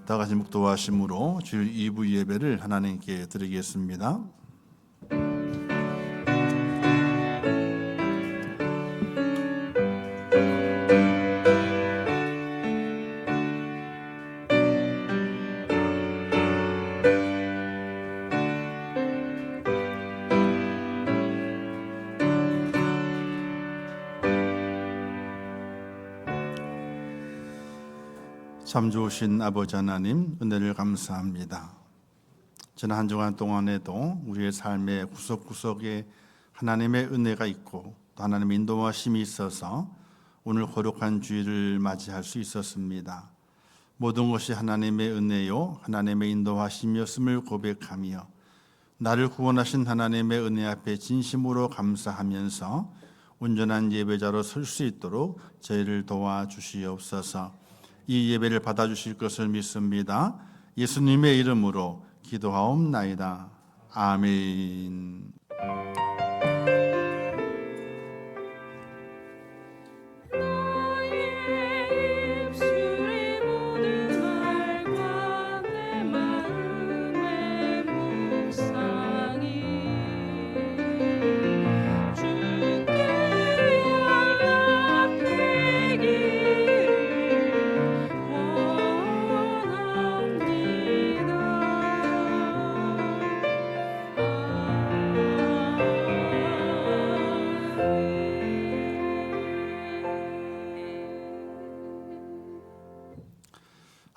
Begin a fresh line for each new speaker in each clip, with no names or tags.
다 같이 묵도하심으로 주일 2부 예배를 하나님께 드리겠습니다. 참 좋으신 아버지 하나님, 은혜를 감사합니다. 지난 한 주간 동안에도 우리의 삶의 구석구석에 하나님의 은혜가 있고 또 하나님의 인도하심이 있어서 오늘 거룩한 주일을 맞이할 수 있었습니다. 모든 것이 하나님의 은혜요 하나님의 인도하심이었음을 고백하며 나를 구원하신 하나님의 은혜 앞에 진심으로 감사하면서 온전한 예배자로 설 수 있도록 저희를 도와주시옵소서. 이 예배를 받아주실 것을 믿습니다. 예수님의 이름으로 기도하옵나이다. 아멘.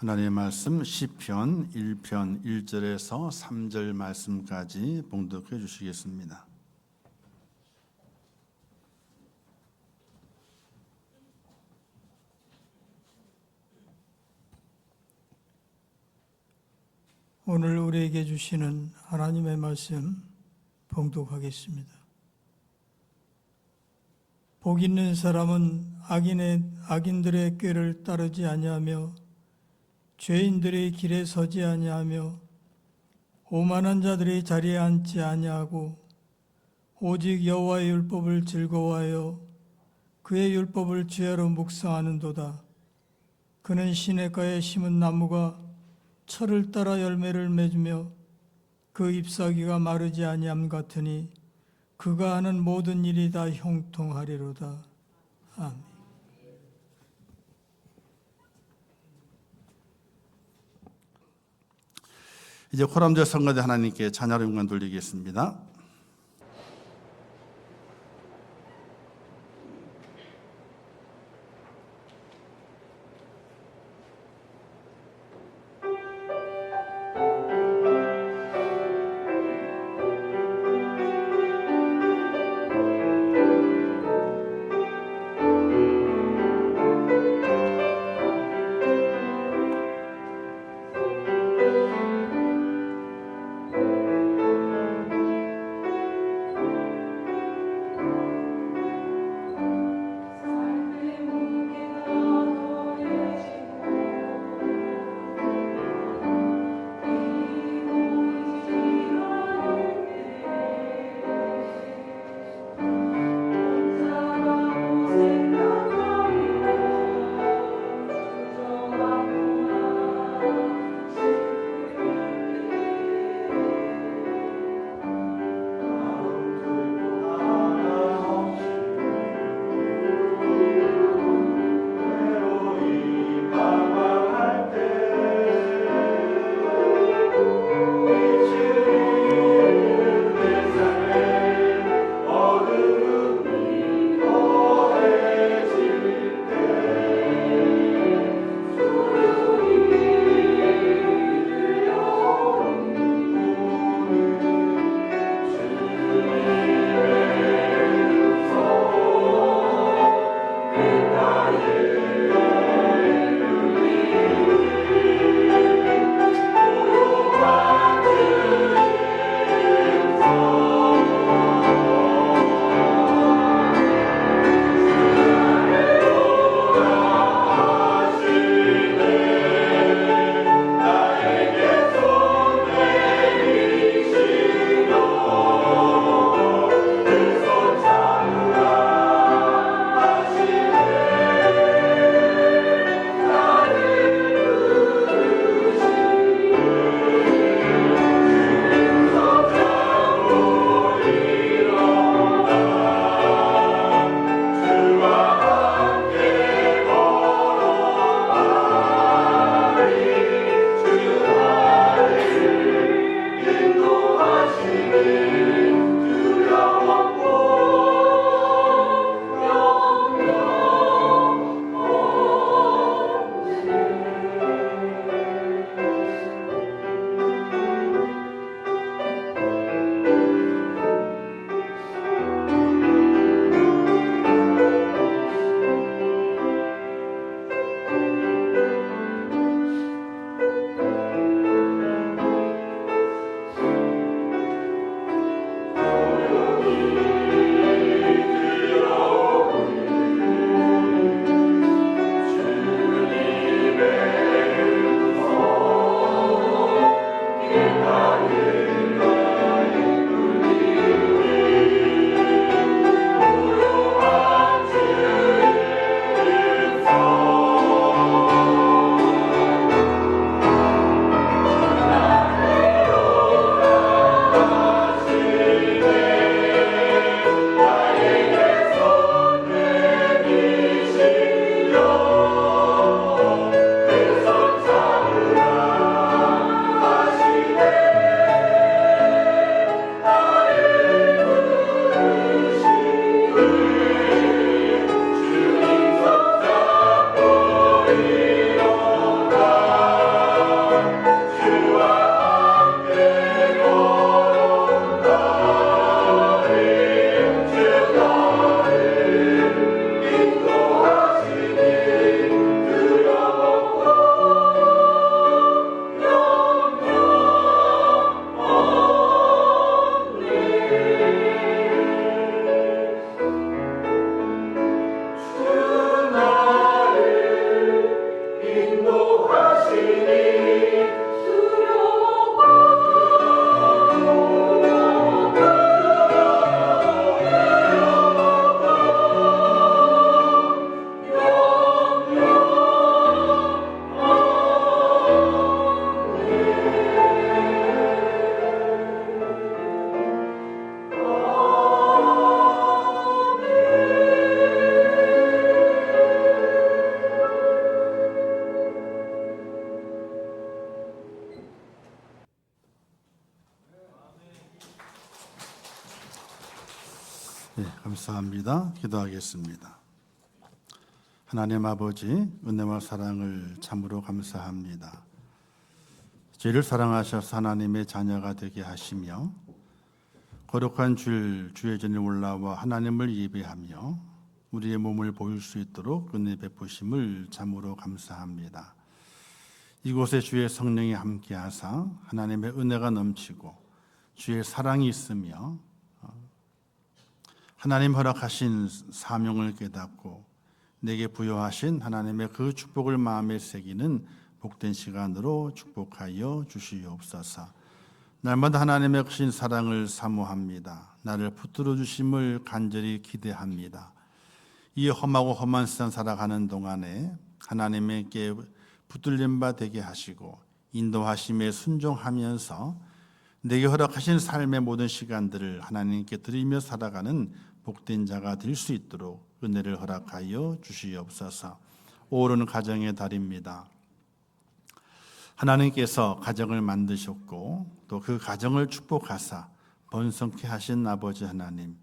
하나님의 말씀 시편 1편 1절에서 3절 말씀까지 봉독해 주시겠습니다.
오늘 우리에게 주시는 하나님의 말씀 봉독하겠습니다. 복 있는 사람은 악인들의 꾀를 따르지 아니하며 죄인들의 길에 서지 아니하며 오만한 자들의 자리에 앉지 아니하고 오직 여호와의 율법을 즐거워하여 그의 율법을 주야로 묵상하는도다. 그는 시냇가에 심은 나무가 철을 따라 열매를 맺으며 그 잎사귀가 마르지 아니함 같으니 그가 하는 모든 일이 다 형통하리로다. 아멘.
이제 코람절 성가대 하나님께 찬양의 영광 돌리겠습니다. 네, 감사합니다. 기도하겠습니다. 하나님 아버지, 은혜와 사랑을 참으로 감사합니다. 저희를 사랑하셔서 하나님의 자녀가 되게 하시며 거룩한 주의 전에 올라와 하나님을 예배하며 우리의 몸을 보일 수 있도록 은혜 베푸심을 참으로 감사합니다. 이곳에 주의 성령이 함께하사 하나님의 은혜가 넘치고 주의 사랑이 있으며 하나님 허락하신 사명을 깨닫고 내게 부여하신 하나님의 그 축복을 마음에 새기는 복된 시간으로 축복하여 주시옵소서. 날마다 하나님의 크신 사랑을 사모합니다. 나를 붙들어 주심을 간절히 기대합니다. 이 험하고 험한 세상 살아가는 동안에 하나님께 붙들림 바 되게 하시고 인도하심에 순종하면서 내게 허락하신 삶의 모든 시간들을 하나님께 드리며 살아가는 복된 자가 될 수 있도록 은혜를 허락하여 주시옵소서. 5월은 가정의 달입니다. 하나님께서 가정을 만드셨고 또 그 가정을 축복하사 번성케 하신 아버지 하나님,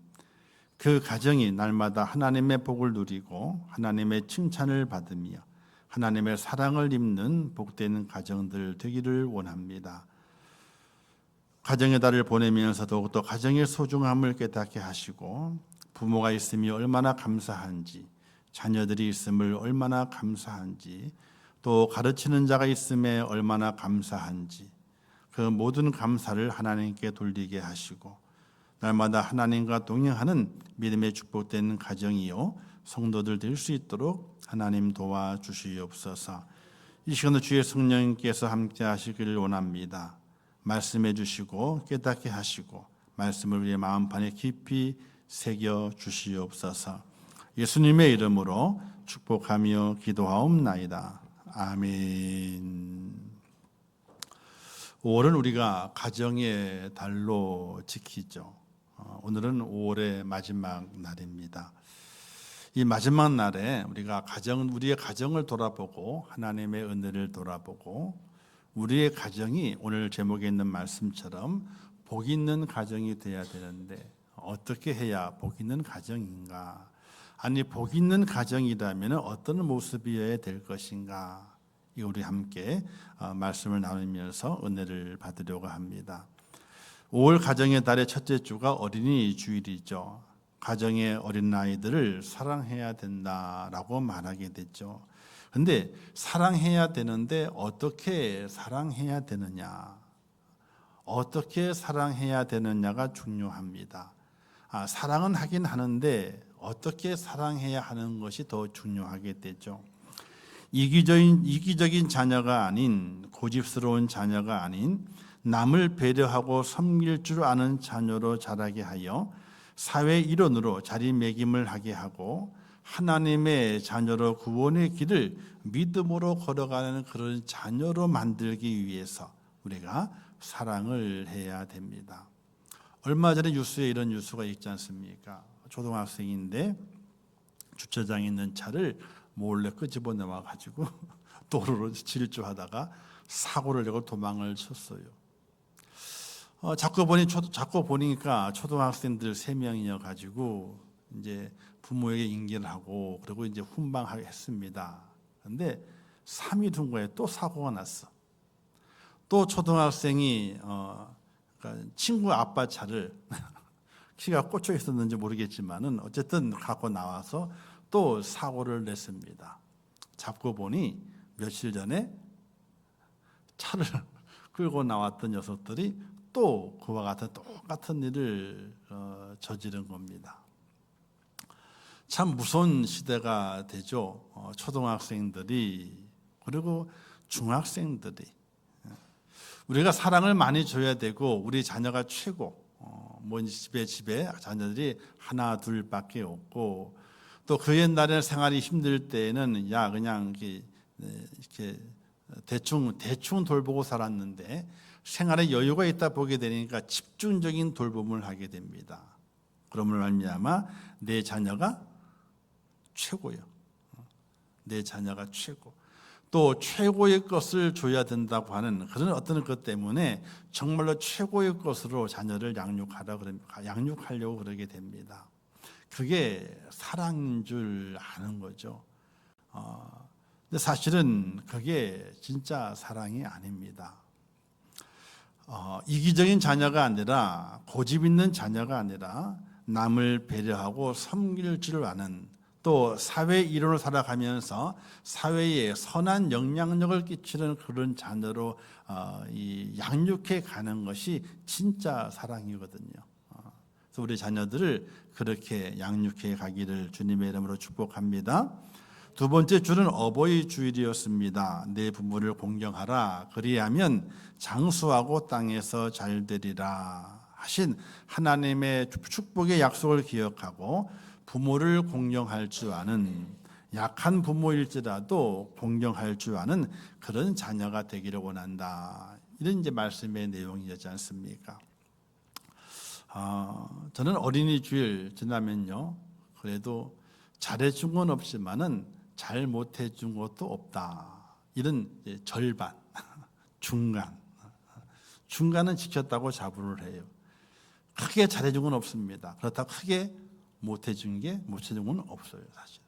그 가정이 날마다 하나님의 복을 누리고 하나님의 칭찬을 받으며 하나님의 사랑을 입는 복된 가정들 되기를 원합니다. 가정의 달을 보내면서 더욱더 가정의 소중함을 깨닫게 하시고 부모가 있으며 얼마나 감사한지, 자녀들이 있음을 얼마나 감사한지, 또 가르치는 자가 있음에 얼마나 감사한지 그 모든 감사를 하나님께 돌리게 하시고 날마다 하나님과 동행하는 믿음의 축복된 가정이요 성도들 될 수 있도록 하나님 도와주시옵소서. 이 시간에 주의 성령님께서 함께 하시기를 원합니다. 말씀해 주시고 깨닫게 하시고 말씀을 우리의 마음판에 깊이 새겨 주시옵소서. 예수님의 이름으로 축복하며 기도하옵나이다. 아멘. 5월은 우리가 가정의 달로 지키죠. 오늘은 5월의 마지막 날입니다. 이 마지막 날에 우리가 우리의 가정을 돌아보고 하나님의 은혜를 돌아보고 우리의 가정이 오늘 제목에 있는 말씀처럼 복 있는 가정이 되어야 되는데 어떻게 해야 복 있는 가정인가? 아니 복 있는 가정이라면 어떤 모습이어야 될 것인가? 우리 함께 말씀을 나누면서 은혜를 받으려고 합니다. 5월 가정의 달의 첫째 주가 어린이 주일이죠. 가정의 어린아이들을 사랑해야 된다라고 말하게 됐죠. 그런데 사랑해야 되는데 어떻게 사랑해야 되느냐? 어떻게 사랑해야 되느냐가 중요합니다. 사랑은 하긴 하는데 어떻게 사랑해야 하는 것이 더 중요하게 되죠. 이기적인 자녀가 아닌 고집스러운 자녀가 아닌 남을 배려하고 섬길 줄 아는 자녀로 자라게 하여 사회 일원으로 자리매김을 하게 하고 하나님의 자녀로 구원의 길을 믿음으로 걸어가는 그런 자녀로 만들기 위해서 우리가 사랑을 해야 됩니다. 얼마 전에 뉴스에 이런 뉴스가 있지 않습니까? 초등학생인데 주차장에 있는 차를 몰래 끄집어 내와 가지고 도로로 질주하다가 사고를 내고 도망을 쳤어요. 자꾸 보니까 초등학생들 3명이어 가지고 이제 부모에게 인계를 하고 그리고 이제 훈방했습니다. 그런데 3일 후에 또 사고가 났어. 또 초등학생이 그러니까 친구 아빠 차를 키가 꽂혀 있었는지 모르겠지만은 어쨌든 갖고 나와서 또 사고를 냈습니다. 잡고 보니 며칠 전에 차를 끌고 나왔던 녀석들이 또 그와 같은 똑같은 일을 저지른 겁니다. 참 무서운 시대가 되죠. 초등학생들이 그리고 중학생들이 우리가 사랑을 많이 줘야 되고 우리 자녀가 최고. 집에 자녀들이 하나 둘밖에 없고 또 그 옛날에 생활이 힘들 때에는 그냥 이렇게 대충 돌보고 살았는데 생활에 여유가 있다 보게 되니까 집중적인 돌봄을 하게 됩니다. 그러므로 말미암아 내 자녀가 최고요. 내 자녀가 최고. 또 최고의 것을 줘야 된다고 하는 그런 어떤 것 때문에 정말로 최고의 것으로 자녀를 양육하려고 그러게 됩니다. 그게 사랑인 줄 아는 거죠. 근데 사실은 그게 진짜 사랑이 아닙니다. 이기적인 자녀가 아니라 고집 있는 자녀가 아니라 남을 배려하고 섬길 줄 아는, 또 사회 일원으로 살아가면서 사회에 선한 영향력을 끼치는 그런 자녀로 양육해 가는 것이 진짜 사랑이거든요. 그래서 우리 자녀들을 그렇게 양육해 가기를 주님의 이름으로 축복합니다. 두 번째 주는 어버이 주일이었습니다. 내 부모를 공경하라, 그리하면 장수하고 땅에서 잘 되리라 하신 하나님의 축복의 약속을 기억하고 부모를 공경할 줄 아는, 약한 부모일지라도 공경할 줄 아는 그런 자녀가 되기를 원한다. 이런 이제 말씀의 내용이지 않습니까? 저는 어린이 주일 지나면요, 그래도 잘해준 건 없지만은 잘 못해준 것도 없다. 이런 절반, 중간은 지켰다고 자부를 해요. 크게 잘해준 건 없습니다. 그렇다고 크게 못해준 건 없어요, 사실.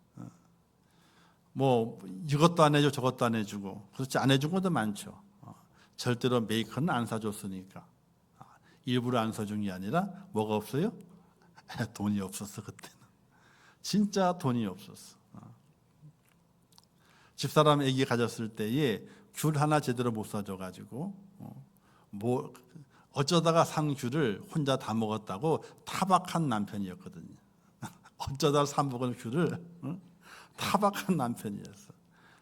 뭐 이것도 안 해주고 저것도 안 해주고, 그렇지 안 해준 것도 많죠. 절대로 메이커는 안 사줬으니까. 일부러 안 사준 게 아니라 뭐가 없어요? 돈이 없었어, 그때는. 진짜 돈이 없었어. 집사람 아기 가졌을 때에 귤 하나 제대로 못 사줘가지고 뭐 어쩌다가 산 귤을 혼자 다 먹었다고 타박한 남편이었거든요. 어쩌다 사 먹은 귤을 타박한 남편이었어.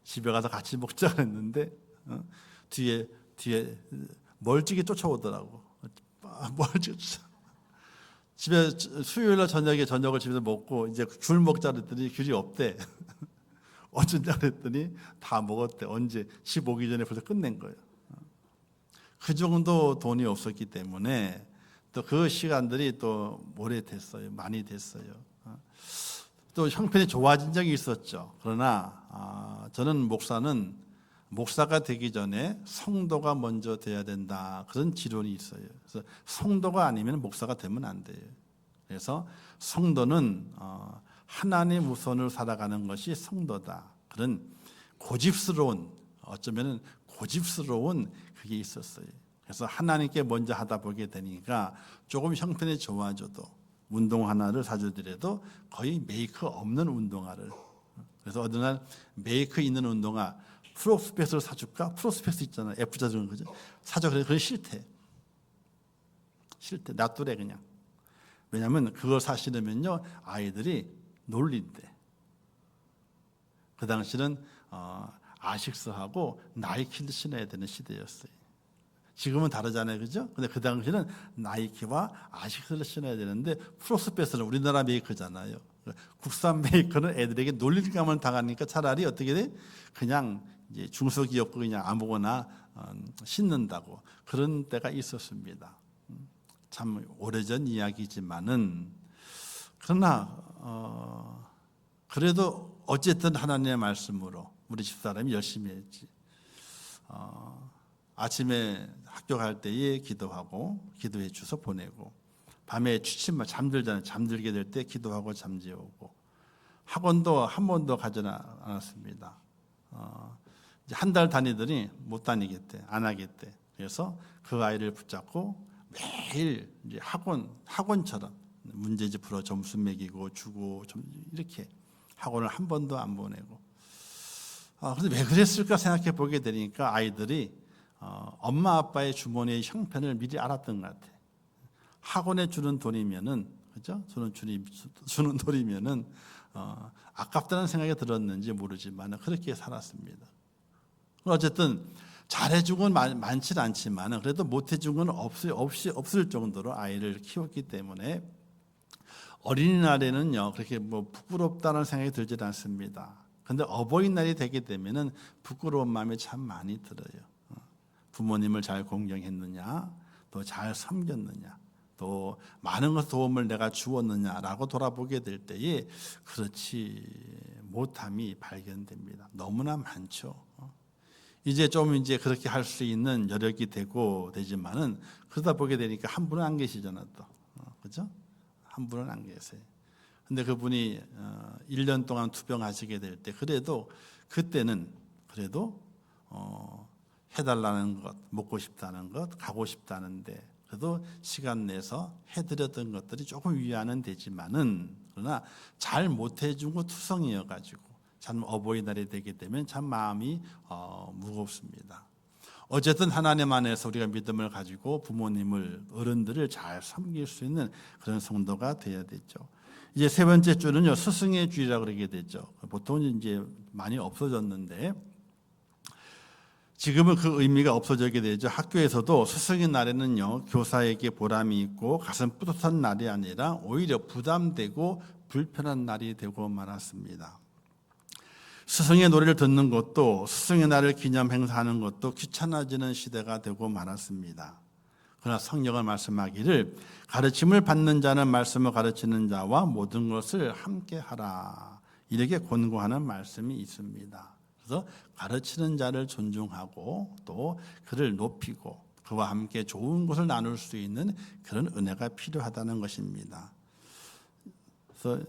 집에 가서 같이 먹자 그랬는데 뒤에 멀찍이 쫓아오더라고. 멀찍이 쫓아. 집에 수요일날 저녁을 집에서 먹고 이제 귤 먹자 그랬더니 귤이 없대. 어쩐다 그랬더니 다 먹었대. 언제? 집 오기 전에 벌써 끝낸 거예요. 그 정도 돈이 없었기 때문에 또 그 시간들이 또 오래됐어요. 많이 됐어요. 또 형편이 좋아진 적이 있었죠. 그러나 저는 목사가 되기 전에 성도가 먼저 돼야 된다. 그런 지론이 있어요. 그래서 성도가 아니면 목사가 되면 안 돼요. 그래서 성도는 하나님 우선으로 살아가는 것이 성도다. 그런 어쩌면 고집스러운 그게 있었어요. 그래서 하나님께 먼저 하다 보게 되니까 조금 형편이 좋아져도 운동 하나를 사주더라도 거의 메이커 없는 운동화를. 그래서 어느 날 메이커 있는 운동화 프로스펙스를 사줄까? 프로스펙스 있잖아. F자 주는 거죠. 사줘. 그래. 그건 싫대. 놔두래 그냥. 왜냐하면 그걸 사시려면요 아이들이 놀린대. 그 당시는 아식스하고 나이키를 신어야 되는 시대였어요. 지금은 다르잖아요, 그죠? 근데 그 당시는 나이키와 아식스를 신어야 되는데 프로스페스는 우리나라 메이커잖아요. 국산 메이커는 애들에게 놀림감을 당하니까 차라리 어떻게 돼? 그냥 이제 중소기업도 그냥 아무거나 신는다고 그런 때가 있었습니다. 참 오래전 이야기지만은 그러나 그래도 어쨌든 하나님의 말씀으로 우리 집사람이 열심히 했지. 아침에 학교 갈 때에 기도하고 기도해 주서 보내고 밤에 취침만 잠들잖아요. 잠들게 될 때 기도하고 잠재우고 학원도 한 번도 가지 않았습니다. 이제 한 달 다니더니 못 다니겠대, 안 하겠대. 그래서 그 아이를 붙잡고 매일 이제 학원처럼 문제집 풀어 점수 매기고 주고 좀 이렇게 학원을 한 번도 안 보내고. 그런데 왜 그랬을까 생각해 보게 되니까 아이들이 엄마 아빠의 주머니의 형편을 미리 알았던 것 같아. 학원에 주는 돈이면은, 그죠? 주는 돈이면은 아깝다는 생각이 들었는지 모르지만 그렇게 살았습니다. 어쨌든 잘해준 건 많지는 않지만 그래도 못해준 건 없을 정도로 아이를 키웠기 때문에 어린이날에는요 그렇게 뭐 부끄럽다는 생각이 들지 않습니다. 그런데 어버이날이 되게 되면은 부끄러운 마음이 참 많이 들어요. 부모님을 잘 공경했느냐, 또 잘 섬겼느냐, 또 많은 것 도움을 내가 주었느냐라고 돌아보게 될 때에 그렇지 못함이 발견됩니다. 너무나 많죠. 이제 그렇게 할 수 있는 여력이 되지만은 그러다 보게 되니까 한 분은 안 계시잖아 또, 그죠? 한 분은 안 계세요. 근데 그분이 1년 동안 투병하시게 될 때 그때는 그래도 해달라는 것, 먹고 싶다는 것, 가고 싶다는데 그래도 시간 내서 해드렸던 것들이 조금 위안은 되지만은 그러나 잘 못해준 거 투성이어가지고 참 어버이날이 되게 되면 참 마음이 무겁습니다. 어쨌든 하나님 안에서 우리가 믿음을 가지고 부모님을 어른들을 잘 섬길 수 있는 그런 성도가 되어야 되죠. 이제 세 번째 주는요 스승의 주의라고 그러게 되죠. 보통 이제 많이 없어졌는데 지금은 그 의미가 없어지게 되죠. 학교에서도 스승의 날에는요 교사에게 보람이 있고 가슴 뿌듯한 날이 아니라 오히려 부담되고 불편한 날이 되고 말았습니다. 스승의 노래를 듣는 것도 스승의 날을 기념 행사하는 것도 귀찮아지는 시대가 되고 말았습니다. 그러나 성경은 말씀하기를 가르침을 받는 자는 말씀을 가르치는 자와 모든 것을 함께 하라 이렇게 권고하는 말씀이 있습니다. 그래서 가르치는 자를 존중하고 또 그를 높이고 그와 함께 좋은 것을 나눌 수 있는 그런 은혜가 필요하다는 것입니다. 그래서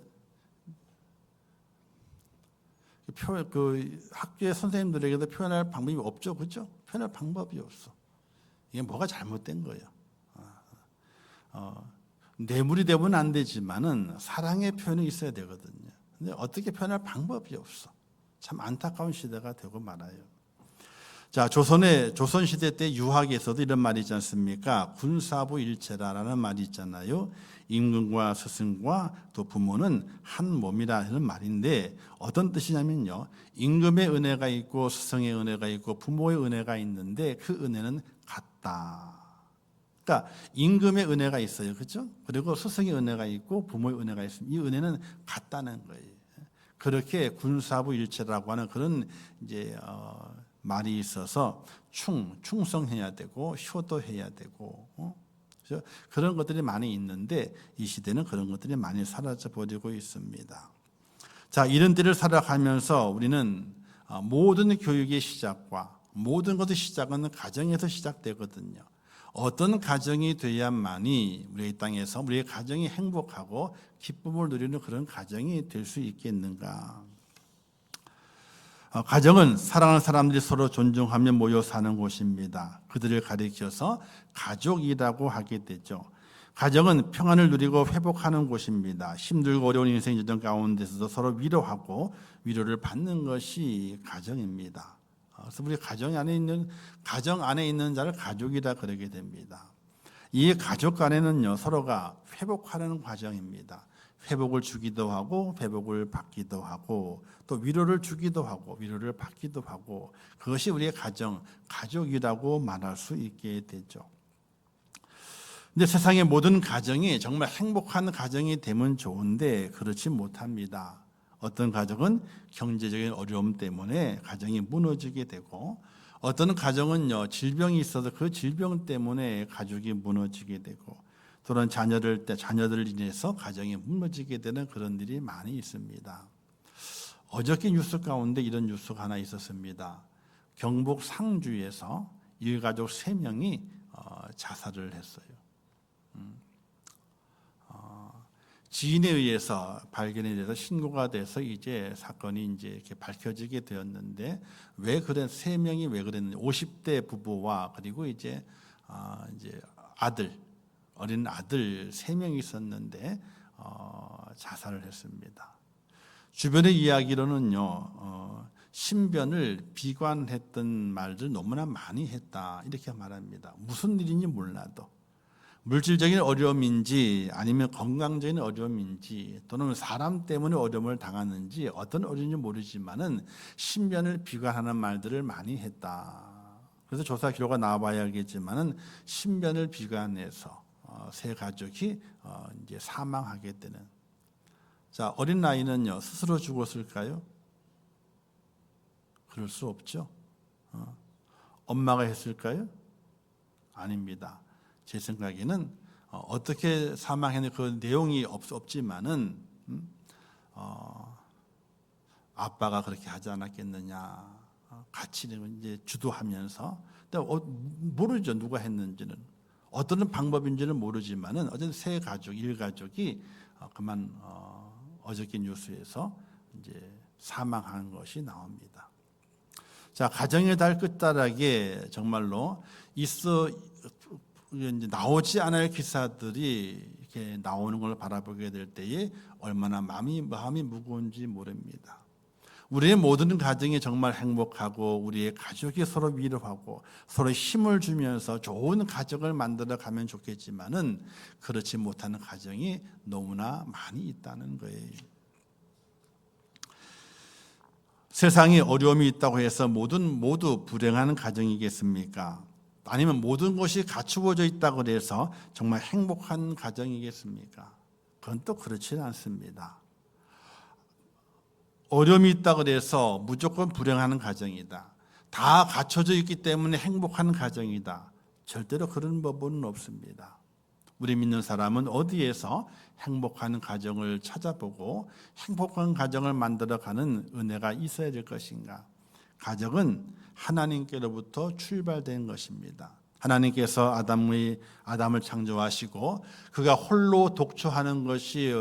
학교의 선생님들에게도 표현할 방법이 없죠, 그렇죠? 표현할 방법이 없어. 이게 뭐가 잘못된 거예요. 뇌물이 되면 안 되지만은 사랑의 표현이 있어야 되거든요. 근데 어떻게 표현할 방법이 없어. 참 안타까운 시대가 되고 말아요. 자, 조선시대 때 유학에서도 이런 말이 있지 않습니까? 군사부 일체라라는 말이 있잖아요. 임금과 스승과 또 부모는 한 몸이라는 말인데 어떤 뜻이냐면요. 임금의 은혜가 있고 스승의 은혜가 있고 부모의 은혜가 있는데 그 은혜는 같다. 그러니까 임금의 은혜가 있어요. 그렇죠? 그리고 스승의 은혜가 있고 부모의 은혜가 있습니다. 이 은혜는 같다는 거예요. 그렇게 군사부 일체라고 하는 그런 이제 말이 있어서 충성해야 되고 효도해야 되고 그래서 그런 것들이 많이 있는데 이 시대는 그런 것들이 많이 사라져 버리고 있습니다. 자, 이런 때를 살아가면서 우리는 모든 교육의 시작과 모든 것의 시작은 가정에서 시작되거든요. 어떤 가정이 돼야만이 우리의 땅에서 우리의 가정이 행복하고 기쁨을 누리는 그런 가정이 될 수 있겠는가? 가정은 사랑하는 사람들이 서로 존중하며 모여 사는 곳입니다. 그들을 가리켜서 가족이라고 하게 되죠. 가정은 평안을 누리고 회복하는 곳입니다. 힘들고 어려운 인생 여정 가운데서도 서로 위로하고 위로를 받는 것이 가정입니다. 그래서 우리 가정 안에 있는 자를 가족이라 그러게 됩니다. 이 가족 간에는요 서로가 회복하는 과정입니다. 회복을 주기도 하고 회복을 받기도 하고 또 위로를 주기도 하고 위로를 받기도 하고 그것이 우리의 가족이라고 말할 수 있게 되죠. 근데 세상의 모든 가정이 정말 행복한 가정이 되면 좋은데 그렇지 못합니다. 어떤 가정은 경제적인 어려움 때문에 가정이 무너지게 되고 어떤 가정은요 질병이 있어서 그 질병 때문에 가족이 무너지게 되고 또는 자녀들을 인해서 가정이 무너지게 되는 그런 일이 많이 있습니다. 어저께 뉴스 가운데 이런 뉴스가 하나 있었습니다. 경북 상주에서 일가족 3명이 자살을 했어요. 지인에 의해서 발견이 돼서 신고가 돼서 이제 사건이 이제 이렇게 밝혀지게 되었는데 왜 그런 3명이 왜 그랬는지 50대 부부와 그리고 이제 어린 아들 3명이 있었는데 자살을 했습니다. 주변의 이야기로는요 신변을 비관했던 말들 너무나 많이 했다 이렇게 말합니다. 무슨 일인지 몰라도 물질적인 어려움인지 아니면 건강적인 어려움인지 또는 사람 때문에 어려움을 당하는지 어떤 어려움인지 모르지만은 신변을 비관하는 말들을 많이 했다. 그래서 조사 결과가 나와봐야 알겠지만은 신변을 비관해서 3가족이 이제 사망하게 되는. 자, 어린 나이는요 스스로 죽었을까요? 그럴 수 없죠. 엄마가 했을까요? 아닙니다. 제 생각에는 어떻게 사망했는지 그 내용이 없지만은 아빠가 그렇게 하지 않았겠느냐 같이 이제 주도하면서 모르죠 누가 했는지는 어떤 방법인지는 모르지만은 어쨌든 3가족 일가족이 그만 어저께 뉴스에서 이제 사망한 것이 나옵니다. 자, 가정의 달 끝자락에 정말로 이제 나오지 않을 기사들이 이렇게 나오는 걸 바라보게 될 때에 얼마나 마음이 무거운지 모릅니다. 우리의 모든 가정이 정말 행복하고 우리의 가족이 서로 위로하고 서로 힘을 주면서 좋은 가정을 만들어 가면 좋겠지만은 그렇지 못하는 가정이 너무나 많이 있다는 거예요. 세상에 어려움이 있다고 해서 모두 불행한 가정이겠습니까? 아니면 모든 것이 갖추어져 있다고 해서 정말 행복한 가정이겠습니까? 그건 또 그렇지는 않습니다. 어려움이 있다고 해서 무조건 불행한 가정이다. 다 갖춰져 있기 때문에 행복한 가정이다. 절대로 그런 법은 없습니다. 우리 믿는 사람은 어디에서 행복한 가정을 찾아보고 행복한 가정을 만들어가는 은혜가 있어야 될 것인가? 가정은 하나님께로부터 출발된 것입니다. 하나님께서 아담을 창조하시고 그가 홀로 독초하는 것이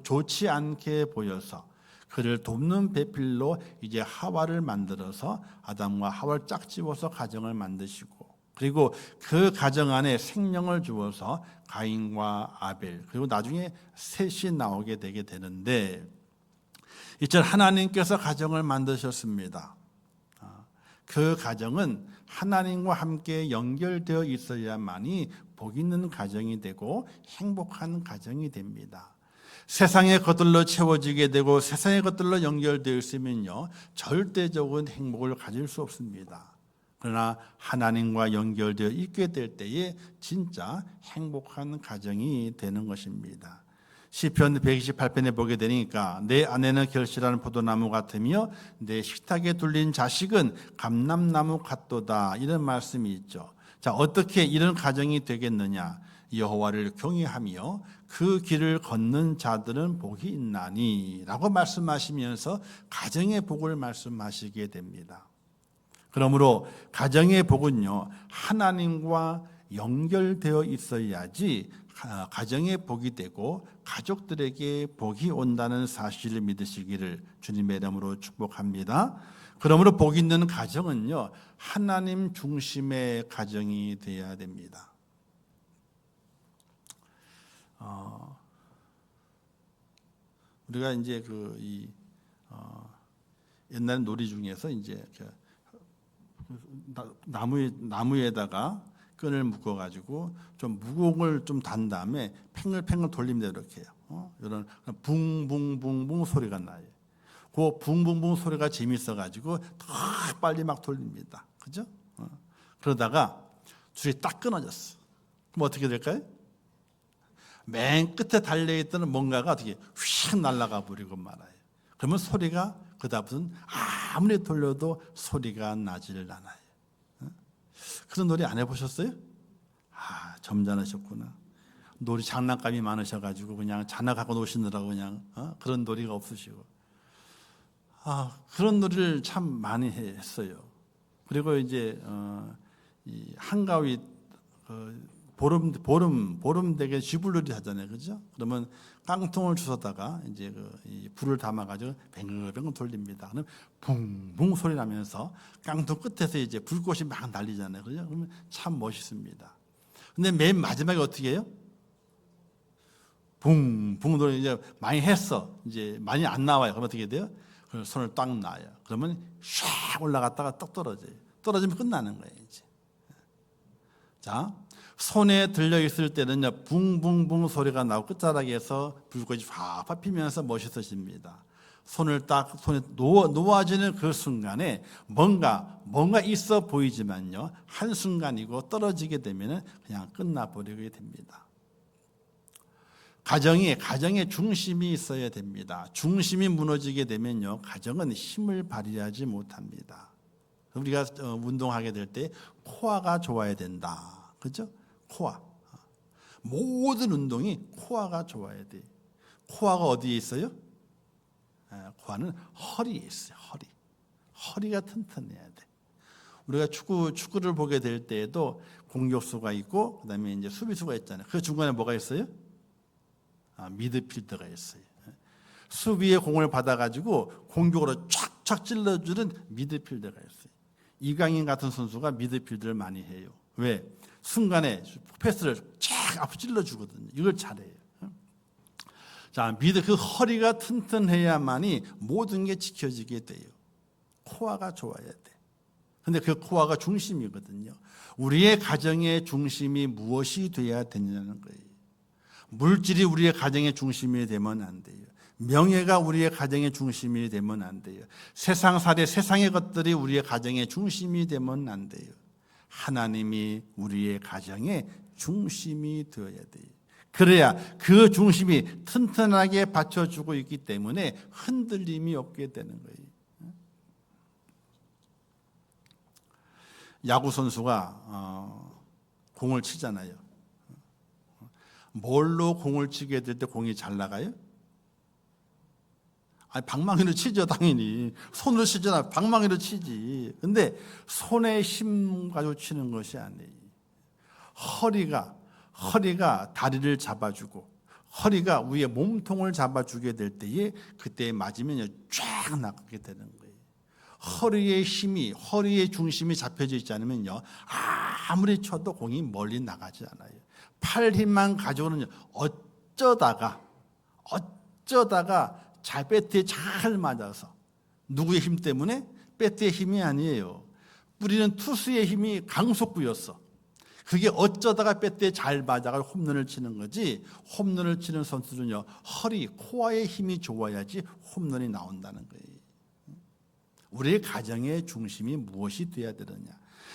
좋지 않게 보여서 그를 돕는 배필로 이제 하와를 만들어서 아담과 하와를 짝지어서 가정을 만드시고 그리고 그 가정 안에 생명을 주어서 가인과 아벨 그리고 나중에 셋이 나오게 되게 되는데 이제 하나님께서 가정을 만드셨습니다. 그 가정은 하나님과 함께 연결되어 있어야만이 복 있는 가정이 되고 행복한 가정이 됩니다. 세상의 것들로 채워지게 되고 세상의 것들로 연결되어 있으면요 절대적인 행복을 가질 수 없습니다. 그러나 하나님과 연결되어 있게 될 때에 진짜 행복한 가정이 되는 것입니다. 시편 128편에 보게 되니까 내 아내는 결실하는 포도나무 같으며 내 식탁에 둘린 자식은 감람나무 같도다 이런 말씀이 있죠. 자, 어떻게 이런 가정이 되겠느냐? 여호와를 경외하며 그 길을 걷는 자들은 복이 있나니 라고 말씀하시면서 가정의 복을 말씀하시게 됩니다. 그러므로 가정의 복은요 하나님과 연결되어 있어야지 가정의 복이 되고 가족들에게 복이 온다는 사실을 믿으시기를 주님의 이름으로 축복합니다. 그러므로 복 있는 가정은요 하나님 중심의 가정이 되어야 됩니다. 우리가 이제 옛날 놀이 중에서 이제 나무에다가 끈을 묶어 가지고 좀 무거운 걸 좀 단 다음에 팽글팽글 돌립니다. 이렇게 이런 붕붕붕붕 소리가 나요. 그 붕붕붕 소리가 재밌어 가지고 더 빨리 막 돌립니다. 그죠? 그러다가 줄이 딱 끊어졌어. 그럼 어떻게 될까요? 맨 끝에 달려있던 뭔가가 어떻게 휙 날아가 버리고 말아요. 그러면 소리가 그다음부터는 아무리 돌려도 소리가 나질 않아요. 그런 놀이 안 해보셨어요? 점잖으셨구나. 놀이 장난감이 많으셔가지고 그냥 장난감고 노시느라고 그냥 그런 놀이가 없으시고 그런 놀이를 참 많이 했어요. 그리고 이제 이 한가위 보름 되게 쥐불놀이 하잖아요, 그죠? 그러면 깡통을 주워다가 이제 이 불을 담아가지고 뱅글뱅글 돌립니다. 그럼 붕붕 소리 나면서 깡통 끝에서 이제 불꽃이 막 날리잖아요, 그죠? 그러면 참 멋있습니다. 근데 맨 마지막에 어떻게 해요? 붕붕 소리 이제 많이 했어, 이제 많이 안 나와요. 그럼 어떻게 돼요? 그럼 손을 딱 놔요. 그러면 샥 올라갔다가 떡 떨어져요. 떨어지면 끝나는 거예요, 이제. 자. 손에 들려있을 때는요 붕붕붕 소리가 나고 끝자락에서 불꽃이 확 피면서 멋있어집니다. 손에 놓아지는 그 순간에 뭔가 있어 보이지만요 한순간이고 떨어지게 되면 그냥 끝나버리게 됩니다. 가정의 중심이 있어야 됩니다. 중심이 무너지게 되면요 가정은 힘을 발휘하지 못합니다. 우리가 운동하게 될 때 코어가 좋아야 된다. 그렇죠? 코어. 모든 운동이 코어가 좋아야 돼. 코어가 어디에 있어요? 코어는 허리에 있어요. 허리가 튼튼해야 돼. 우리가 축구를 보게 될 때에도 공격수가 있고 그다음에 이제 수비수가 있잖아요. 그 중간에 뭐가 있어요? 미드필더가 있어요. 수비의 공을 받아가지고 공격으로 쫙쫙 찔러주는 미드필더가 있어요. 이강인 같은 선수가 미드필더를 많이 해요. 왜? 순간에 패스를 쫙 앞으로 찔러주거든요. 이걸 잘해요. 자, 그 허리가 튼튼해야만이 모든 게 지켜지게 돼요. 코어가 좋아야 돼. 근데 그 코어가 중심이거든요. 우리의 가정의 중심이 무엇이 돼야 되냐는 거예요. 물질이 우리의 가정의 중심이 되면 안 돼요. 명예가 우리의 가정의 중심이 되면 안 돼요. 세상살이 세상의 것들이 우리의 가정의 중심이 되면 안 돼요. 하나님이 우리의 가정의 중심이 되어야 돼요. 그래야 그 중심이 튼튼하게 받쳐주고 있기 때문에 흔들림이 없게 되는 거예요. 야구 선수가 공을 치잖아요. 뭘로 공을 치게 될 때 공이 잘 나가요? 아니, 방망이로 치죠, 당연히. 손으로 치잖아. 방망이로 치지. 근데 손에 힘 가지고 치는 것이 아니에요. 허리가 다리를 잡아주고 허리가 위에 몸통을 잡아주게 될 때에 그때 맞으면 쫙 나가게 되는 거예요. 허리의 중심이 잡혀져 있지 않으면요, 아무리 쳐도 공이 멀리 나가지 않아요. 팔 힘만 가지고는 어쩌다가 잘 배트에 잘 맞아서, 누구의 힘 때문에? 배트의 힘이 아니에요. 뿌리는 투수의 힘이 강속구였어. 그게 어쩌다가 배트에 잘 맞아가 홈런을 치는 거지. 홈런을 치는 선수는요, 코어의 힘이 좋아야지 홈런이 나온다는 거예요. 우리의 가정의 중심이 무엇이 되어야 되느냐?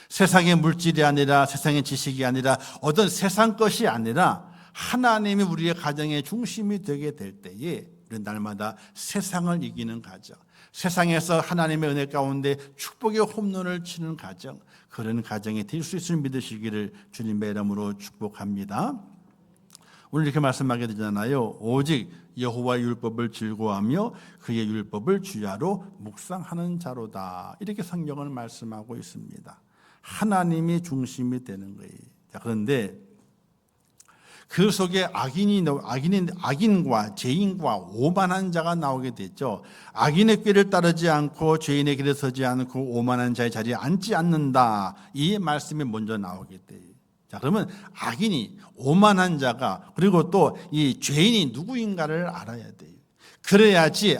세상의 물질이 아니라, 세상의 지식이 아니라, 어떤 세상 것이 아니라 하나님이 우리의 가정의 중심이 되게 될 때에 우리는 날마다 세상을 이기는 가정, 세상에서 하나님의 은혜 가운데 축복의 홈런을 치는 가정, 그런 가정이 될 수 있음을 믿으시기를 주님의 이름으로 축복합니다. 오늘 이렇게 말씀하게 되잖아요. 오직 여호와의 율법을 즐거워하며 그의 율법을 주야로 묵상하는 자로다. 이렇게 성경을 말씀하고 있습니다. 하나님이 중심이 되는 거예요. 자, 그런데 그 속에 악인과 죄인과 오만한 자가 나오게 됐죠. 악인의 꾀를 따르지 않고 죄인의 길에 서지 않고 오만한 자의 자리에 앉지 않는다. 이 말씀이 먼저 나오게 돼요. 자, 그러면 악인이, 오만한 자가, 그리고 또 이 죄인이 누구인가를 알아야 돼요. 그래야지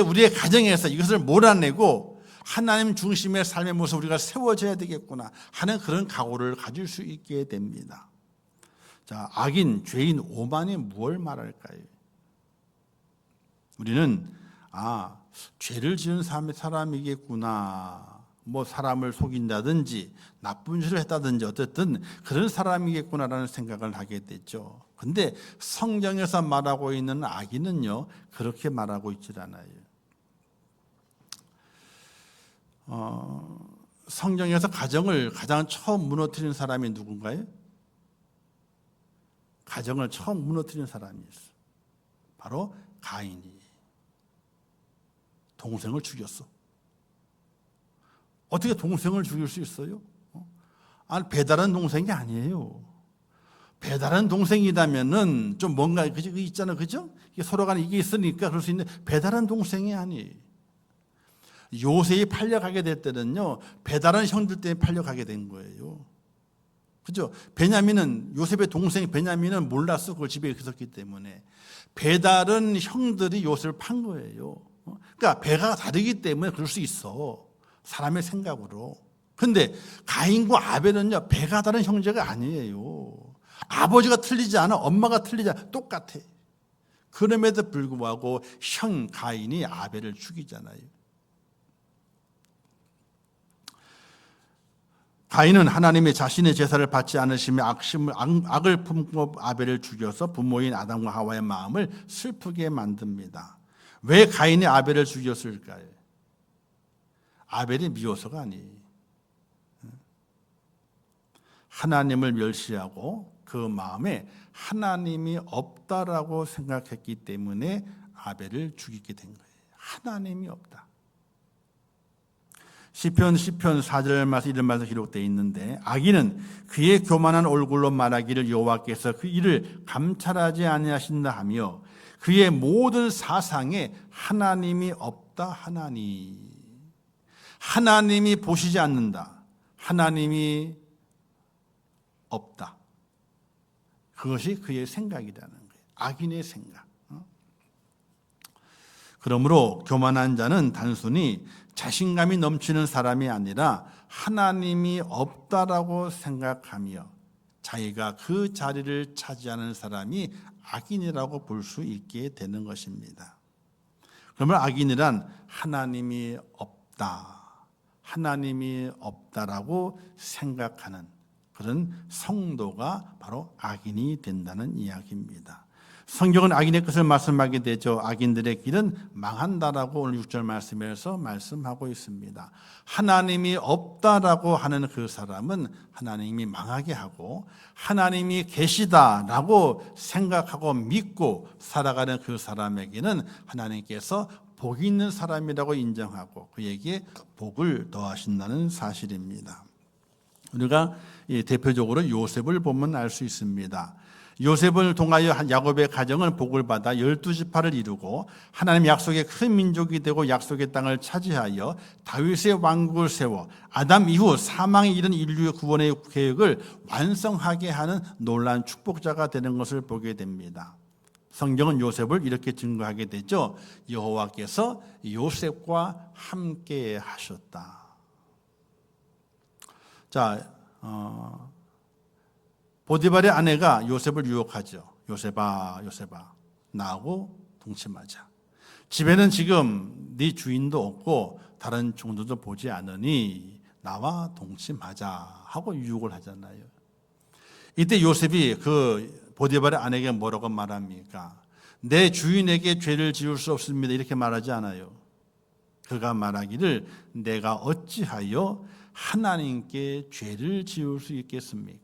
우리의 가정에서 이것을 몰아내고 하나님 중심의 삶의 모습 우리가 세워져야 되겠구나 하는 그런 각오를 가질 수 있게 됩니다. 자, 악인, 죄인, 오만이 무엇을 말할까요? 우리는 죄를 지은 사람이겠구나, 뭐 사람을 속인다든지 나쁜 짓을 했다든지 어쨌든 그런 사람이겠구나라는 생각을 하게 됐죠. 근데 성경에서 말하고 있는 악인은요, 그렇게 말하고 있질 않아요. 성경에서 가정을 가장 처음 무너뜨린 사람이 누군가요? 가정을 처음 무너뜨린 사람이 있어. 바로 가인이. 동생을 죽였어. 어떻게 동생을 죽일 수 있어요? 배다른 동생이 아니에요. 배다른 동생이라면은 좀 뭔가 있잖아, 그죠? 서로 간에 이게 있으니까 그럴 수 있는데 배다른 동생이 아니에요. 요셉이 팔려가게 될 때는요, 배다른 형들 때문에 팔려가게 된 거예요. 그죠? 요셉의 동생 베냐민은 몰랐어. 그걸 집에 있었기 때문에. 배다른 형들이 요셉을 판 거예요. 그러니까 배가 다르기 때문에 그럴 수 있어. 사람의 생각으로. 근데 가인과 아벨은요, 배가 다른 형제가 아니에요. 아버지가 틀리지 않아, 엄마가 틀리지 않아, 똑같아. 그럼에도 불구하고 형 가인이 아벨을 죽이잖아요. 가인은 하나님이 자신의 제사를 받지 않으시며 악을 품고 아벨을 죽여서 부모인 아담과 하와의 마음을 슬프게 만듭니다. 왜 가인이 아벨을 죽였을까요? 아벨이 미워서가 아니에요. 하나님을 멸시하고 그 마음에 하나님이 없다라고 생각했기 때문에 아벨을 죽이게 된 거예요. 하나님이 없다. 시편 4절 말씀 이런 말씀 기록되어 있는데, 악인은 그의 교만한 얼굴로 말하기를 여호와께서 그 일을 감찰하지 아니하신다 하며 그의 모든 사상에 하나님이 없다. 하나님이 보시지 않는다. 하나님이 없다. 그것이 그의 생각이라는 거예요. 악인의 생각. 그러므로 교만한 자는 단순히 자신감이 넘치는 사람이 아니라 하나님이 없다라고 생각하며 자기가 그 자리를 차지하는 사람이 악인이라고 볼 수 있게 되는 것입니다. 그러면 악인이란 하나님이 없다라고 생각하는 그런 성도가 바로 악인이 된다는 이야기입니다. 성경은 악인의 것을 말씀하게 되죠. 악인들의 길은 망한다라고 오늘 6절 말씀에서 말씀하고 있습니다. 하나님이 없다라고 하는 그 사람은 하나님이 망하게 하고 하나님이 계시다라고 생각하고 믿고 살아가는 그 사람에게는 하나님께서 복이 있는 사람이라고 인정하고 그에게 복을 더하신다는 사실입니다. 우리가 대표적으로 요셉을 보면 알 수 있습니다. 요셉을 통하여 야곱의 가정은 복을 받아 12지파를 이루고 하나님 약속의 큰 민족이 되고 약속의 땅을 차지하여 다윗의 왕국을 세워 아담 이후 사망에 이른 인류의 구원의 계획을 완성하게 하는 놀라운 축복자가 되는 것을 보게 됩니다. 성경은 요셉을 이렇게 증거하게 되죠. 여호와께서 요셉과 함께 하셨다. 자, 보디발의 아내가 요셉을 유혹하죠. 요셉아, 나하고 동침하자. 집에는 지금 네 주인도 없고 다른 종들도 보지 않으니 나와 동침하자 하고 유혹을 하잖아요. 이때 요셉이 그 보디발의 아내에게 뭐라고 말합니까? 내 주인에게 죄를 지을 수 없습니다. 이렇게 말하지 않아요. 그가 말하기를 내가 어찌하여 하나님께 죄를 지을 수 있겠습니까?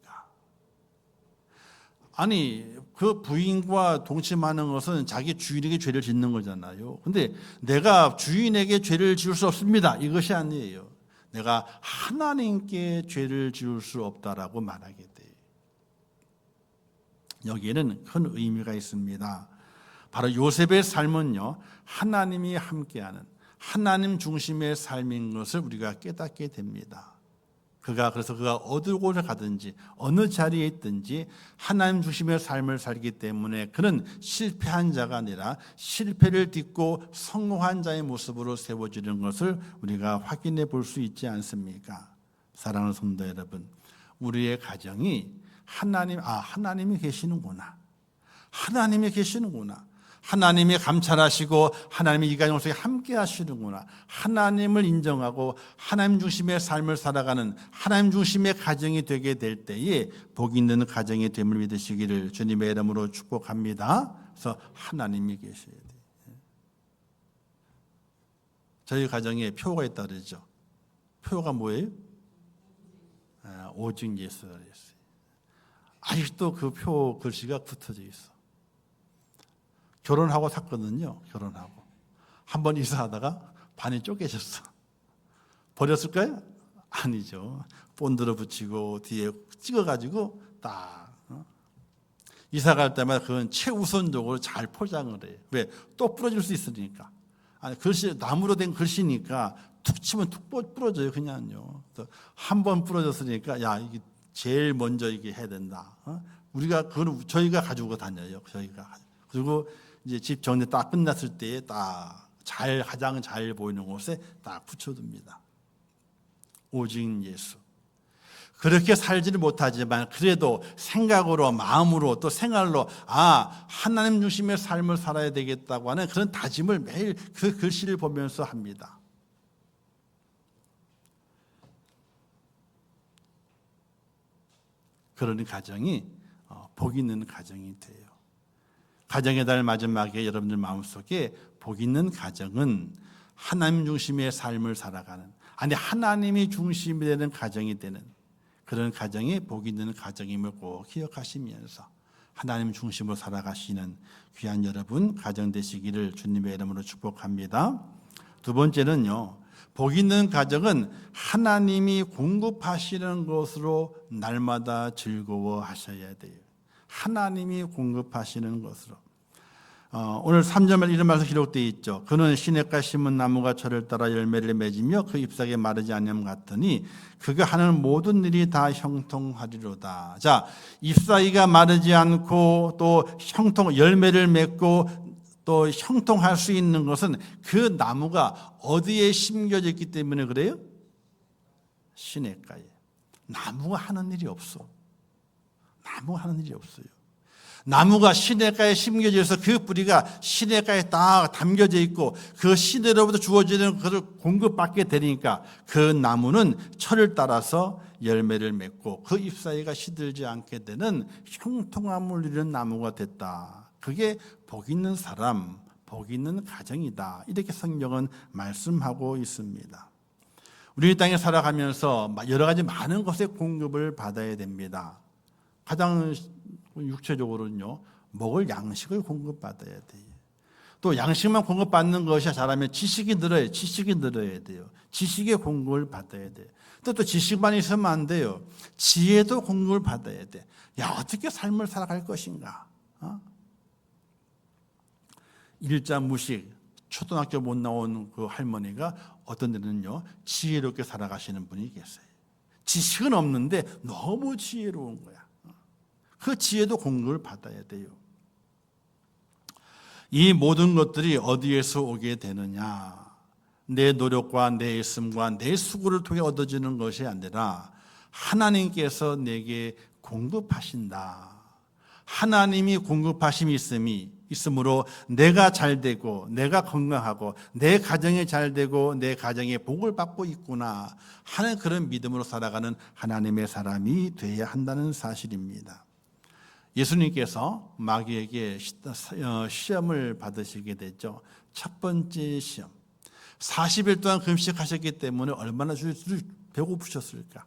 아니, 그 부인과 동침하는 것은 자기 주인에게 죄를 짓는 거잖아요. 근데 내가 주인에게 죄를 지을 수 없습니다. 이것이 아니에요. 내가 하나님께 죄를 지을 수 없다라고 말하게 돼요. 여기에는 큰 의미가 있습니다. 바로 요셉의 삶은요, 하나님이 함께하는 하나님 중심의 삶인 것을 우리가 깨닫게 됩니다. 그래서 그가 어느 곳에 가든지 어느 자리에 있든지 하나님 중심의 삶을 살기 때문에 그는 실패한 자가 아니라 실패를 딛고 성공한 자의 모습으로 세워지는 것을 우리가 확인해 볼 수 있지 않습니까? 사랑하는 성도 여러분, 우리의 가정이 하나님이 계시는구나. 하나님이 감찰하시고 하나님이 이 가정 속에 함께 하시는구나. 하나님을 인정하고 하나님 중심의 삶을 살아가는 하나님 중심의 가정이 되게 될 때에 복 있는 가정이 됨을 믿으시기를 주님의 이름으로 축복합니다. 그래서 하나님이 계셔야 돼요. 저희 가정에 표가 있다 그러죠. 표가 뭐예요? 오직 예수라 그랬어요. 아직도 그 표 글씨가 붙어져 있어. 결혼하고 샀거든요. 결혼하고. 한번 이사하다가 반이 쪼개졌어. 버렸을까요? 아니죠. 본드로 붙이고 뒤에 찍어가지고 딱. 이사 갈 때마다 그건 최우선적으로 잘 포장을 해요. 왜? 또 부러질 수 있으니까. 아니, 글씨, 나무로 된 글씨니까 툭 치면 툭 부러져요. 그냥요. 한 번 부러졌으니까 야, 이게 제일 먼저 이게 해야 된다. 그건 저희가 가지고 다녀요. 그리고 이제 집 정리 딱 끝났을 때에 가장 잘 보이는 곳에 딱 붙여둡니다. 오직 예수. 그렇게 살지를 못하지만 그래도 생각으로, 마음으로, 또 생활로 하나님 중심의 삶을 살아야 되겠다고 하는 그런 다짐을 매일 그 글씨를 보면서 합니다. 그런 가정이 복 있는 가정이 돼요. 가정의 달 마지막에 여러분들 마음속에 복 있는 가정은 하나님 중심의 삶을 살아가는, 하나님이 중심이 되는 가정이 되는 그런 가정이 복 있는 가정임을 꼭 기억하시면서 하나님 중심으로 살아가시는 귀한 여러분 가정 되시기를 주님의 이름으로 축복합니다. 두 번째는요, 복 있는 가정은 하나님이 공급하시는 것으로 날마다 즐거워하셔야 돼요. 하나님이 공급하시는 것으로. 오늘 3절에 이런 말씀 기록되어 있죠. 그는 시냇가에 심은 나무가 철을 따라 열매를 맺으며 그 잎사귀에 마르지 않음 같으니 그가 하는 모든 일이 다 형통하리로다. 자, 잎사귀가 마르지 않고 또 열매를 맺고 또 형통할 수 있는 것은 그 나무가 어디에 심겨져 있기 때문에 그래요? 시냇가에. 나무가 하는 일이 없어. 나무가 하는 일이 없어요. 나무가 시냇가에 심겨져서 그 뿌리가 시냇가에 딱 담겨져 있고 그 시내로부터 주어지는 것을 공급받게 되니까 그 나무는 철을 따라서 열매를 맺고 그 잎사귀가 시들지 않게 되는 형통함을 누리는 나무가 됐다. 그게 복 있는 사람, 복 있는 가정이다. 이렇게 성경은 말씀하고 있습니다. 우리 땅에 살아가면서 여러 가지 많은 것의 공급을 받아야 됩니다. 가장 육체적으로는요, 먹을 양식을 공급받아야 돼요. 또 양식만 공급받는 것이 잘하면 지식이 늘어야 돼요. 지식의 공급을 받아야 돼요. 또 지식만 있으면 안 돼요. 지혜도 공급을 받아야 돼. 야, 어떻게 삶을 살아갈 것인가? 일자 무식, 초등학교 못 나온 그 할머니가 어떤 데는요, 지혜롭게 살아가시는 분이 계세요. 지식은 없는데 너무 지혜로운 거야. 그 지혜도 공급을 받아야 돼요. 이 모든 것들이 어디에서 오게 되느냐? 내 노력과 내 애씀과 내 수고를 통해 얻어지는 것이 아니라 하나님께서 내게 공급하신다. 하나님이 공급하심이 있으므로 내가 잘 되고 내가 건강하고 내 가정이 잘 되고 내 가정에 복을 받고 있구나 하는 그런 믿음으로 살아가는 하나님의 사람이 되어야 한다는 사실입니다. 예수님께서 마귀에게 시험을 받으시게 됐죠. 첫 번째 시험. 40일 동안 금식하셨기 때문에 얼마나 배고프셨을까.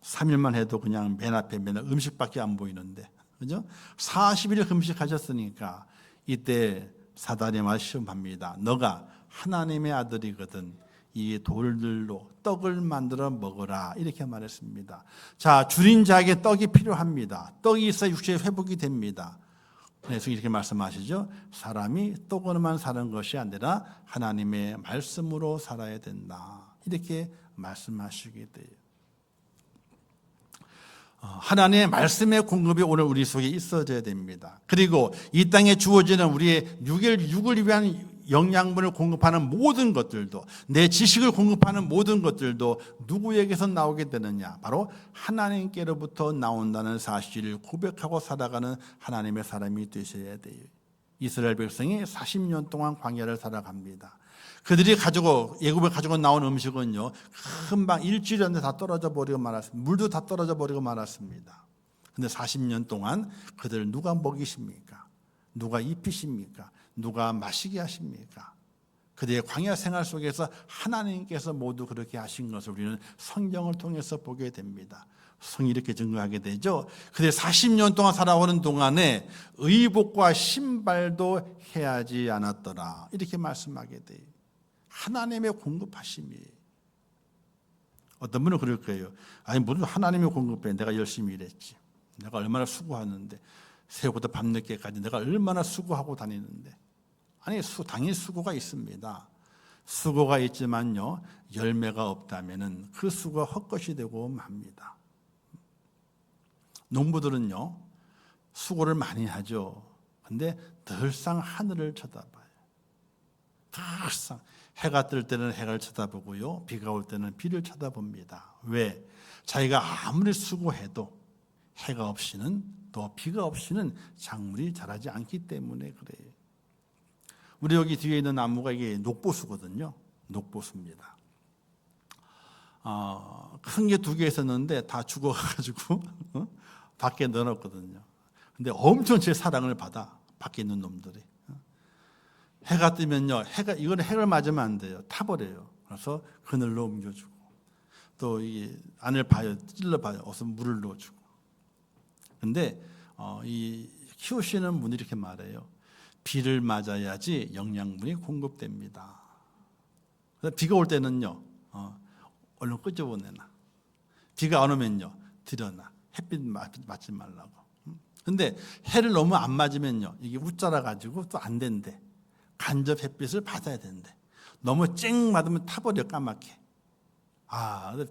3일만 해도 그냥 맨 앞에 맨날 음식밖에 안 보이는데, 그죠? 40일 금식하셨으니까 이때 사단이 시험합니다. 너가 하나님의 아들이거든. 이 돌들로 떡을 만들어 먹어라 이렇게 말했습니다. 자, 줄인 자에게 떡이 필요합니다. 떡이 있어야 육체의 회복이 됩니다. 그래서 이렇게 말씀하시죠. 사람이 떡으로만 사는 것이 아니라 하나님의 말씀으로 살아야 된다. 이렇게 말씀하시게 돼요. 하나님의 말씀의 공급이 오늘 우리 속에 있어져야 됩니다. 그리고 이 땅에 주어지는 우리의 육을 위한 영양분을 공급하는 모든 것들도, 내 지식을 공급하는 모든 것들도 누구에게서 나오게 되느냐? 바로 하나님께로부터 나온다는 사실을 고백하고 살아가는 하나님의 사람이 되셔야 돼요. 이스라엘 백성이 40년 동안 광야를 살아갑니다. 그들이 예굽에 가지고 나온 음식은요, 금방 일주일 안에 다 떨어져 버리고 말았습니다. 물도 다 떨어져 버리고 말았습니다. 근데 40년 동안 그들을 누가 먹이십니까? 누가 입히십니까? 누가 마시게 하십니까? 그들의 광야 생활 속에서 하나님께서 모두 그렇게 하신 것을 우리는 성경을 통해서 보게 됩니다. 성이 이렇게 증거하게 되죠. 그들이 40년 동안 살아오는 동안에 의복과 신발도 해하지 않았더라. 이렇게 말씀하게 돼요. 하나님의 공급하심이. 어떤 분은 그럴 거예요. 아니, 무슨 하나님의 공급해. 내가 열심히 일했지. 내가 얼마나 수고하는데. 새우부터 밤늦게까지 내가 얼마나 수고하고 다니는데. 아니, 당연히 수고가 있습니다. 수고가 있지만요, 열매가 없다면은 그 수고가 헛것이 되고 맙니다. 농부들은요, 수고를 많이 하죠. 근데 늘상 하늘을 쳐다봐요. 늘상. 해가 뜰 때는 해를 쳐다보고요, 비가 올 때는 비를 쳐다봅니다. 왜? 자기가 아무리 수고해도 해가 없이는, 또 비가 없이는 작물이 자라지 않기 때문에 그래요. 우리 여기 뒤에 있는 나무가 이게 녹보수거든요. 녹보수입니다. 큰 게 2개 있었는데 다 죽어가지고 밖에 넣어놨거든요. 근데 엄청 제 사랑을 받아, 밖에 있는 놈들이. 해가 뜨면요, 이거는 해를 맞으면 안 돼요. 타버려요. 그래서 그늘로 옮겨주고, 또 이 안을 봐요, 찔러봐요. 어서 물을 넣어주고. 근데 이 키우시는 분이 이렇게 말해요. 비를 맞아야지 영양분이 공급됩니다. 그래서 비가 올 때는요, 얼른 끄집어내놔. 비가 안 오면요, 들여놔. 햇빛 맞지 말라고. 근데 해를 너무 안 맞으면요, 이게 웃자라 가지고 또 안 된대. 간접 햇빛을 받아야 된대. 너무 쨍 맞으면 타버려, 까맣게.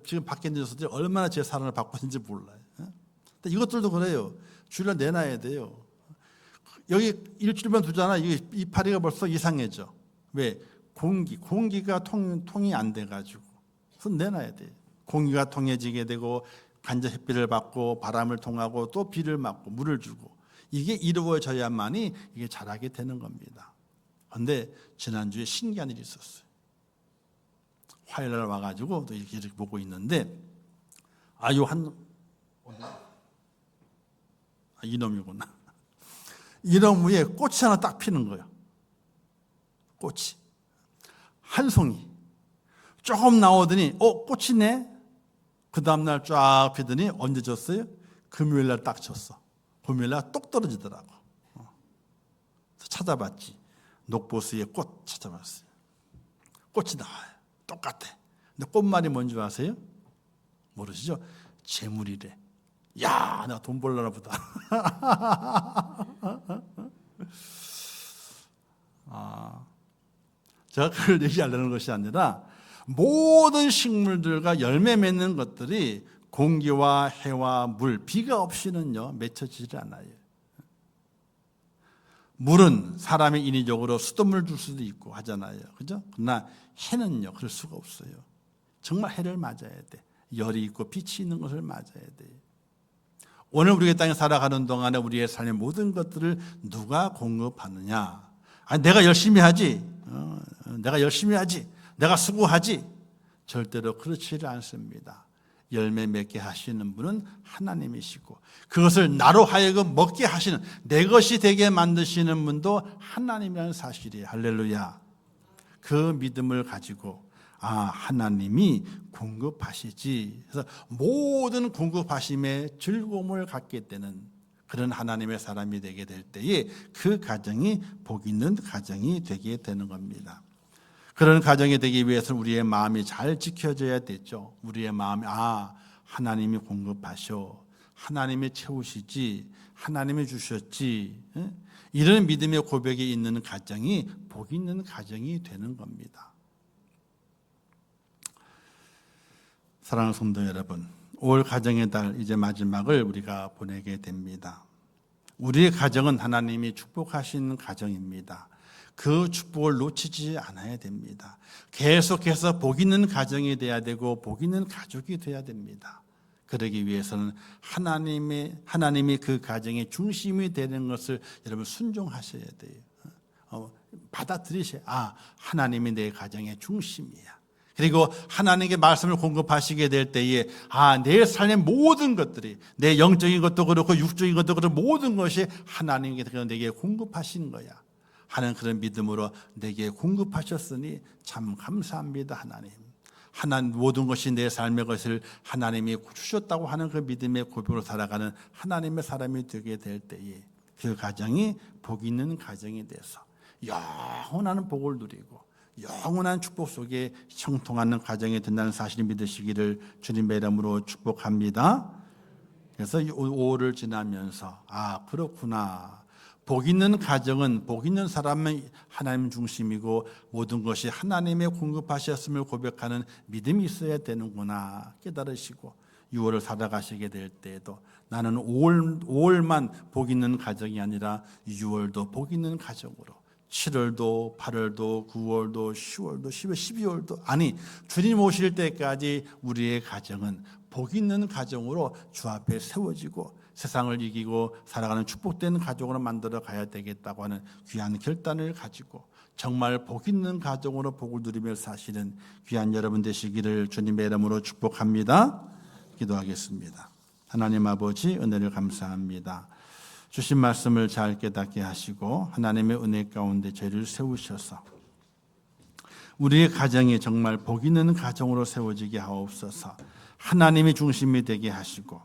지금 밖에 있는 녀석들이 얼마나 제 사랑을 받고 있는지 몰라요. 근데 이것들도 그래요. 주일날 내놔야 돼요. 여기 일주일만 두잖아. 이파리가 벌써 이상해져. 왜? 공기가 통이 안 돼가지고. 그래서 내놔야 돼. 공기가 통해지게 되고 간접 햇빛을 받고 바람을 통하고 또 비를 맞고 물을 주고 이게 이루어져야만이 이게 자라게 되는 겁니다. 그런데 지난주에 신기한 일이 있었어요. 화요일날 와가지고 또 이렇게 보고 있는데 이놈이구나. 이놈 위에 꽃이 하나 딱 피는 거예요. 꽃이 한 송이 조금 나오더니 꽃이네. 그 다음날 쫙 피더니 언제 졌어요? 금요일날 딱 졌어. 금요일날 똑 떨어지더라고. 찾아봤지. 녹보수의 꽃 찾아봤어요. 꽃이 나와요. 똑같아. 근데 꽃말이 뭔지 아세요? 모르시죠? 재물이래. 야, 내가 돈 벌려나 보다. 제가 그걸 얘기하려는 것이 아니라 모든 식물들과 열매 맺는 것들이 공기와 해와 물, 비가 없이는요 맺혀지지 않아요. 물은 사람이 인위적으로 수돗물 줄 수도 있고 하잖아요. 그죠? 그러나 해는요 그럴 수가 없어요. 정말 해를 맞아야 돼. 열이 있고 빛이 있는 것을 맞아야 돼. 오늘 우리의 땅에 살아가는 동안에 우리의 삶의 모든 것들을 누가 공급하느냐? 내가 열심히 하지. 내가 열심히 하지. 내가 수고하지. 절대로 그렇지를 않습니다. 열매 맺게 하시는 분은 하나님이시고 그것을 나로 하여금 먹게 하시는 내 것이 되게 만드시는 분도 하나님이라는 사실이에요. 할렐루야. 그 믿음을 가지고 하나님이 공급하시지. 그래서 모든 공급하심에 즐거움을 갖게 되는 그런 하나님의 사람이 되게 될 때에 그 가정이 복 있는 가정이 되게 되는 겁니다. 그런 가정이 되기 위해서는 우리의 마음이 잘 지켜져야 되죠. 우리의 마음이 하나님이 공급하셔. 하나님이 채우시지. 하나님이 주셨지. 이런 믿음의 고백이 있는 가정이 복 있는 가정이 되는 겁니다. 사랑하는 성도 여러분, 올 가정의 달 이제 마지막을 우리가 보내게 됩니다. 우리의 가정은 하나님이 축복하신 가정입니다. 그 축복을 놓치지 않아야 됩니다. 계속해서 복 있는 가정이 돼야 되고 복 있는 가족이 돼야 됩니다. 그러기 위해서는 하나님이 그 가정의 중심이 되는 것을 여러분 순종하셔야 돼요. 받아들이셔야 하나님이 내 가정의 중심이야. 그리고 하나님께 말씀을 공급하시게 될 때에 내 삶의 모든 것들이 내 영적인 것도 그렇고 육적인 것도 그렇고 모든 것이 하나님께서 내게 공급하신 거야 하는 그런 믿음으로 내게 공급하셨으니 참 감사합니다. 하나님 모든 것이 내 삶의 것을 하나님이 주셨다고 하는 그 믿음의 고백으로 살아가는 하나님의 사람이 되게 될 때에 그 가정이 복 있는 가정이 돼서 영원한 복을 누리고 영원한 축복 속에 형통하는 가정이 된다는 사실을 믿으시기를 주님의 이름으로 축복합니다. 그래서 5월을 지나면서 그렇구나. 복 있는 가정은 복 있는 사람은 하나님 중심이고 모든 것이 하나님의 공급하셨음을 고백하는 믿음이 있어야 되는구나 깨달으시고 6월을 살아가시게 될 때에도 나는 5월만 복 있는 가정이 아니라 6월도 복 있는 가정으로 7월도 8월도 9월도 10월도 11월 12월도 주님 오실 때까지 우리의 가정은 복 있는 가정으로 주 앞에 세워지고 세상을 이기고 살아가는 축복된 가족으로 만들어 가야 되겠다고 하는 귀한 결단을 가지고 정말 복 있는 가정으로 복을 누리며 사시는 귀한 여러분 되시기를 주님의 이름으로 축복합니다. 기도하겠습니다. 하나님 아버지 은혜를 감사합니다. 주신 말씀을 잘 깨닫게 하시고 하나님의 은혜 가운데 저희를 세우셔서 우리의 가정이 정말 복 있는 가정으로 세워지게 하옵소서. 하나님이 중심이 되게 하시고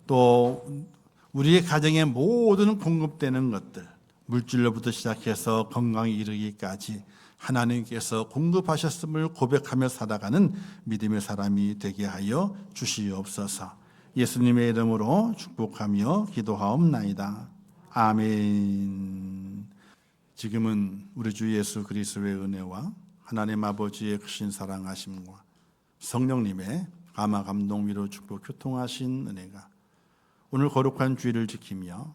또 우리의 가정에 모든 공급되는 것들 물질로부터 시작해서 건강에 이르기까지 하나님께서 공급하셨음을 고백하며 살아가는 믿음의 사람이 되게 하여 주시옵소서. 예수님의 이름으로 축복하며 기도하옵나이다. 아멘. 지금은 우리 주 예수 그리스도의 은혜와 하나님 아버지의 크신 사랑하심과 성령님의 감화 감동 위로 축복 교통하신 은혜가 오늘 거룩한 주일을 지키며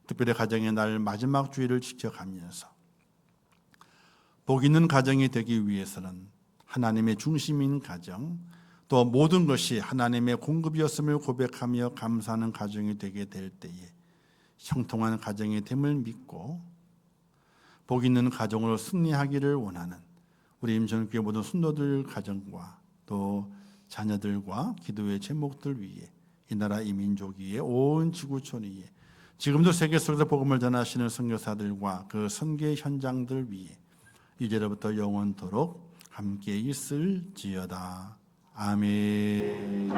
특별히 가정의 날 마지막 주일을 지켜가면서 복 있는 가정이 되기 위해서는 하나님의 중심인 가정, 또 모든 것이 하나님의 공급이었음을 고백하며 감사하는 가정이 되게 될 때에 형통한 가정이 됨을 믿고 복 있는 가정으로 승리하기를 원하는 우리 임전교회 모든 순도들 가정과 또 자녀들과 기도의 제목들 위에 이 나라 이 민족 위에 온 지구촌 위에 지금도 세계 속에서 복음을 전하시는 선교사들과 그 선교의 현장들 위에 이제로부터 영원토록 함께 있을지어다. 아멘.